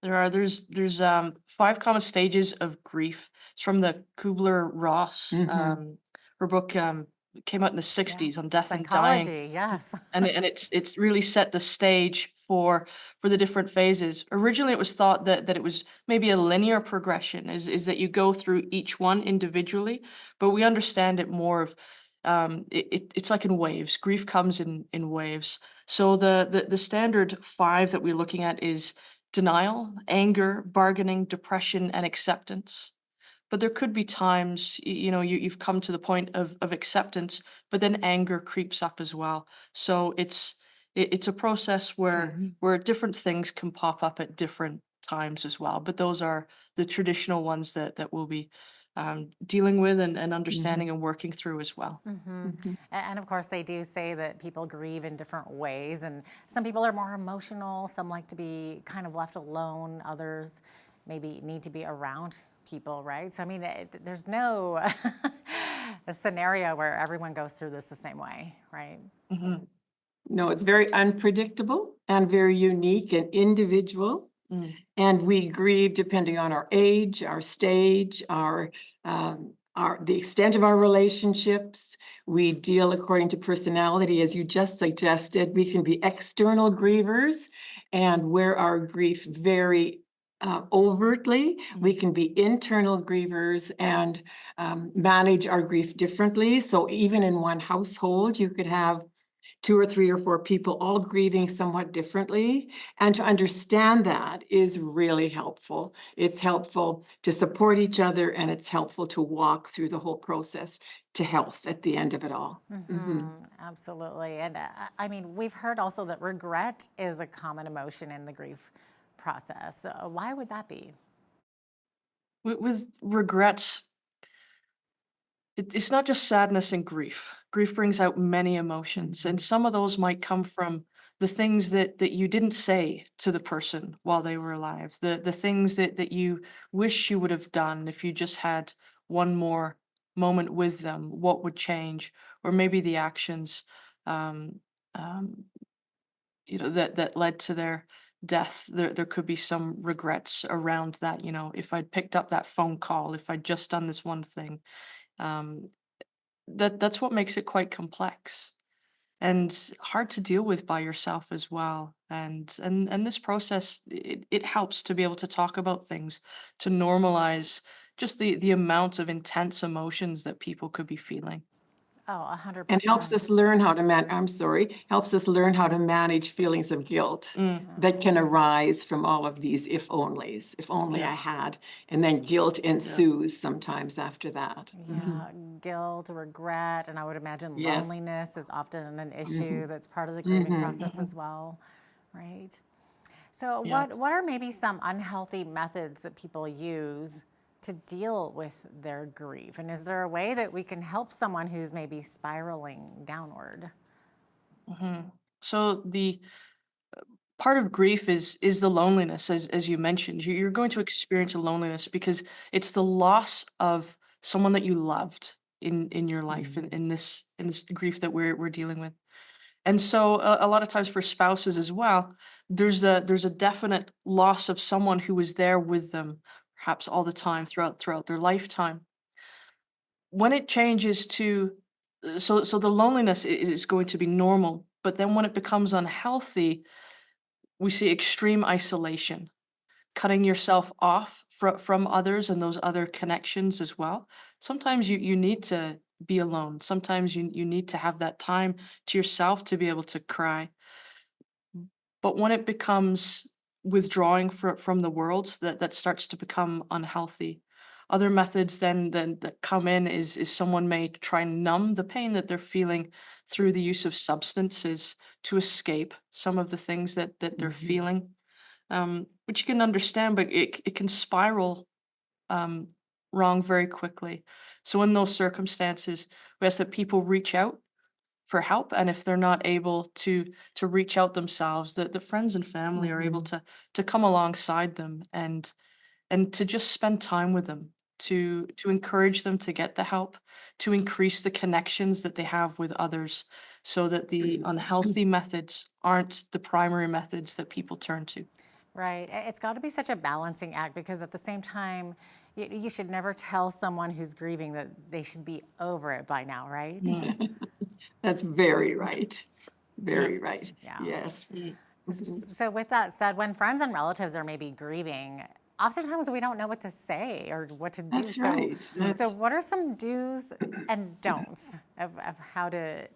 There's 5 common stages of grief. It's from the Kubler-Ross. Her book came out in the 60s on death and dying. Psychology, yes. And it's really set the stage for the different phases. Originally, it was thought that it was maybe a linear progression, is that you go through each one individually, but we understand it more of it's like in waves. Grief comes in waves. So the standard 5 that we're looking at is denial, anger, bargaining, depression, and acceptance. But there could be times, you've come to the point of acceptance, but then anger creeps up as well. So it's a process where different things can pop up at different times as well. But those are the traditional ones that we'll be dealing with and understanding and working through as well. And of course, they do say that people grieve in different ways. And some people are more emotional. Some like to be kind of left alone. Others maybe need to be around people, right? So, I mean, there's no a scenario where everyone goes through this the same way, right? No, it's very unpredictable and very unique and individual. And we grieve depending on our age, our stage, the extent of our relationships. We deal according to personality, as you just suggested. We can be external grievers and wear our grief very overtly. We can be internal grievers and manage our grief differently. So even in one household, you could have 2 or 3 or 4 people all grieving somewhat differently. And to understand that is really helpful. It's helpful to support each other, and it's helpful to walk through the whole process to health at the end of it all. Absolutely. And I mean, we've heard also that regret is a common emotion in the grief process. Why would that be? With regrets, it's not just sadness and grief. Grief brings out many emotions, and some of those might come from the things that you didn't say to the person while they were alive, the things that you wish you would have done if you just had one more moment with them. What would change? Or maybe the actions um, um, that led to their death. There could be some regrets around that. If I'd picked up that phone call, if I'd just done this one thing. um, that's what makes it quite complex and hard to deal with by yourself as well. And this process, it helps to be able to talk about things, to normalize just the amount of intense emotions that people could be feeling. Oh, 100%. And helps us learn how to helps us learn how to manage feelings of guilt that can arise from all of these if onlys. If only I had, and then guilt ensues sometimes after that. Yeah, guilt, regret, and I would imagine Yes. loneliness is often an issue that's part of the grieving process as well, right? So Yeah. what are maybe some unhealthy methods that people use to deal with their grief? And is there a way that we can help someone who's maybe spiraling downward? So the part of grief is the loneliness, as you mentioned. You're going to experience a loneliness because it's the loss of someone that you loved in your life, in this grief that we're dealing with. And so a lot of times for spouses as well, there's a definite loss of someone who was there with them, perhaps all the time throughout their lifetime. When it changes to so the loneliness is going to be normal, but then when it becomes unhealthy, we see extreme isolation, cutting yourself off from others and those other connections as well. Sometimes you need to be alone. Sometimes you need to have that time to yourself to be able to cry. But when it becomes withdrawing from the world, that starts to become unhealthy. Other methods then that come in is someone may try and numb the pain that they're feeling through the use of substances to escape some of the things that they're feeling, which you can understand, but it can spiral um, wrong very quickly. So in those circumstances, we ask that people reach out help. And if they're not able to reach out themselves, the friends and family are able to come alongside them and to just spend time with them, to encourage them to get the help, to increase the connections that they have with others, so that the unhealthy methods aren't the primary methods that people turn to. Right. It's got to be such a balancing act, because at the same time, you should never tell someone who's grieving that they should be over it by now, right? That's very right. Very right. Yeah. Yes. So with that said, when friends and relatives are maybe grieving, oftentimes we don't know what to say or what to do. That's right. So what are some do's and don'ts of how to,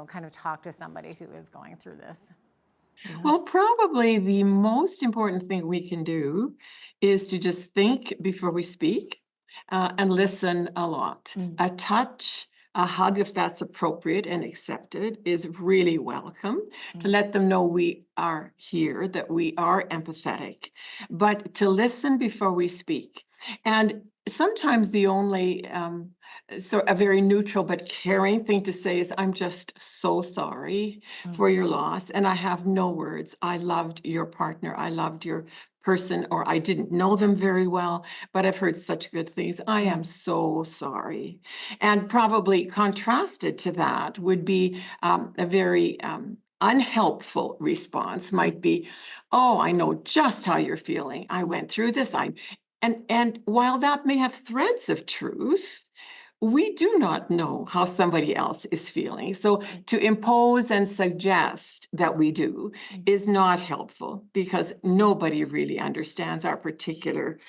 kind of talk to somebody who is going through this? Well, probably the most important thing we can do is to just think before we speak, and listen a lot. A touch, a hug, if that's appropriate and accepted, is really welcome, to let them know we are here, that we are empathetic, but to listen before we speak. And sometimes the only a very neutral but caring thing to say is, I'm just so sorry for your loss, and I have no words. I loved your partner. I loved your person, or I didn't know them very well, but I've heard such good things. I am so sorry. And probably contrasted to that would be a very unhelpful response might be, oh, I know just how you're feeling. I went through this. And while that may have threads of truth, we do not know how somebody else is feeling. So to impose and suggest that we do is not helpful, because nobody really understands our particular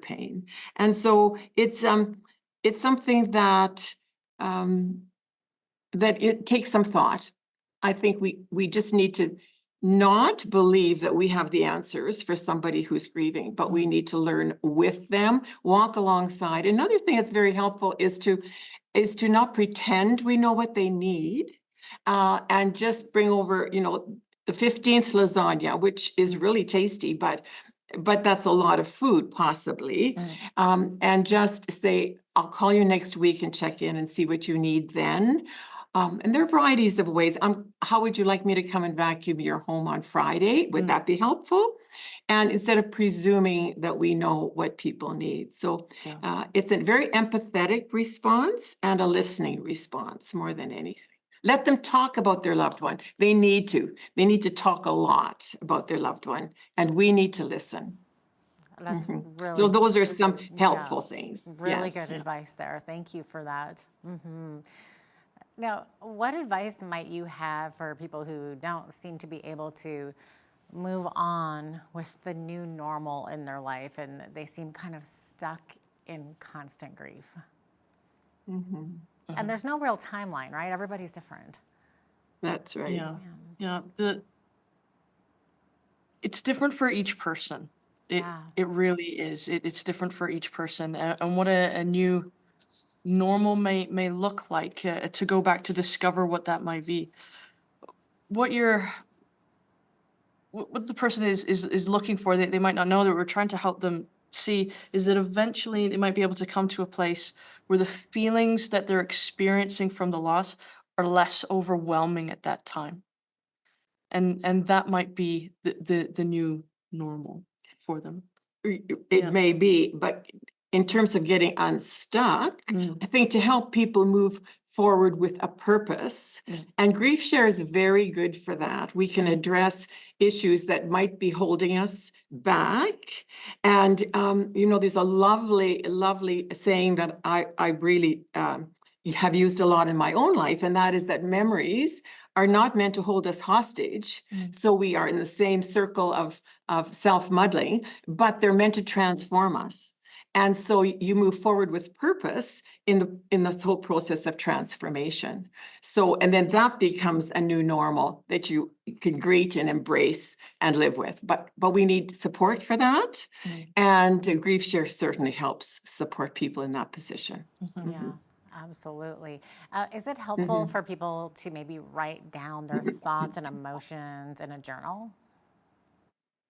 pain. And so it's something that that it takes some thought. I think we just need to not believe that we have the answers for somebody who's grieving, but we need to learn with them, walk alongside. Another thing that's very helpful is to not pretend we know what they need, and just bring over, the 15th lasagna, which is really tasty, but that's a lot of food possibly. And just say, I'll call you next week and check in and see what you need then. And there are varieties of ways. How would you like me to come and vacuum your home on Friday? Would that be helpful? And instead of presuming that we know what people need. So it's a very empathetic response and a listening response more than anything. Let them talk about their loved one. They need to. They need to talk a lot about their loved one, and we need to listen. That's really. So those are some helpful things. Really good advice there. Thank you for that. Now, what advice might you have for people who don't seem to be able to move on with the new normal in their life, and they seem kind of stuck in constant grief? And there's no real timeline, right? Everybody's different. That's right. Yeah. It's different for each person. It really is. It's different for each person. And what a new normal may look like, to go back to discover what that might be. What the person is looking for, they might not know, that we're trying to help them see, is that eventually they might be able to come to a place where the feelings that they're experiencing from the loss are less overwhelming at that time. And that might be the new normal for them. It may be, but in terms of getting unstuck, I think to help people move forward with a purpose, and Grief Share is very good for that. We can address issues that might be holding us back. And, there's a lovely saying that I really have used a lot in my own life, and that is that memories are not meant to hold us hostage. So we are in the same circle of self-muddling, but they're meant to transform us. And so you move forward with purpose in this whole process of transformation. So, and then that becomes a new normal that you can greet and embrace and live with. But we need support for that. And Grief Share certainly helps support people in that position. Yeah, absolutely. Is it helpful for people to maybe write down their thoughts and emotions in a journal?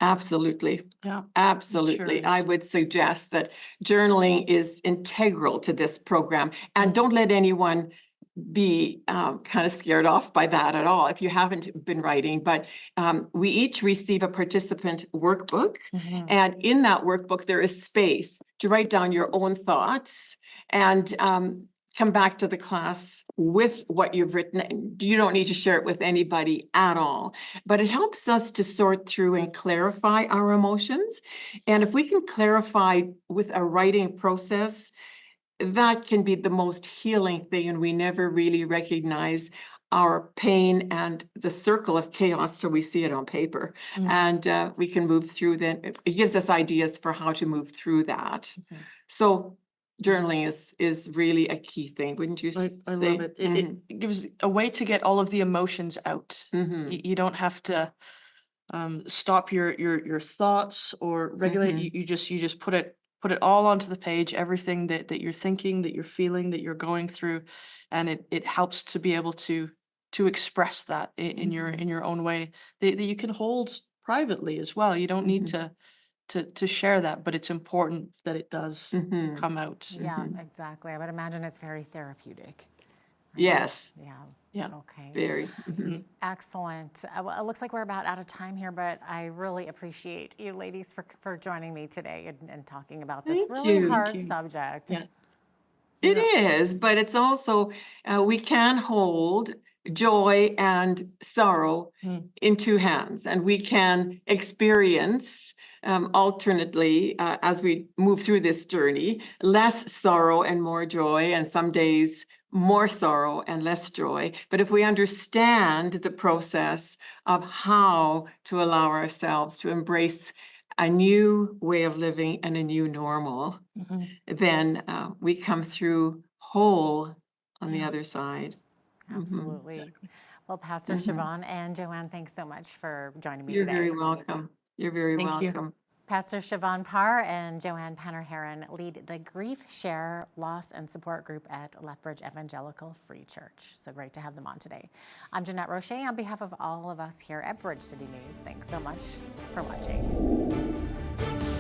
Absolutely. Yeah. Absolutely. Sure. I would suggest that journaling is integral to this program, and don't let anyone be kind of scared off by that at all if you haven't been writing. But we each receive a participant workbook. And in that workbook, there is space to write down your own thoughts and come back to the class with what you've written. You don't need to share it with anybody at all, but it helps us to sort through and clarify our emotions. And if we can clarify with a writing process, that can be the most healing thing, and we never really recognize our pain and the circle of chaos till we see it on paper. And we can move through that. It gives us ideas for how to move through that. So journaling is really a key thing, wouldn't you say? I love it. It gives a way to get all of the emotions out. You don't have to stop your thoughts or regulate. You just put it all onto the page, everything that you're thinking, that you're feeling, that you're going through, and it helps to be able to express that in your own way that you can hold privately as well. You don't need to share that, but it's important that it does come out. Yeah, exactly. I would imagine it's very therapeutic. Yes. Yeah. Okay. Very. Excellent. Well, it looks like we're about out of time here, but I really appreciate you ladies for joining me today and talking about this really hard subject. Yeah. It is, but it's also, we can hold joy and sorrow in two hands, and we can experience alternately, as we move through this journey, less sorrow and more joy, and some days more sorrow and less joy. But if we understand the process of how to allow ourselves to embrace a new way of living and a new normal, then we come through whole on the other side. Absolutely. Well, Pastor Siobhan and Joanne, thanks so much for joining me You're today. very welcome. You're very welcome. Pastor Siobhan Parr and Joanne Panner-Heron lead the Grief Share Loss and Support Group at Lethbridge Evangelical Free Church. So great to have them on today. I'm Jeanette Roche on behalf of all of us here at Bridge City News. Thanks so much for watching.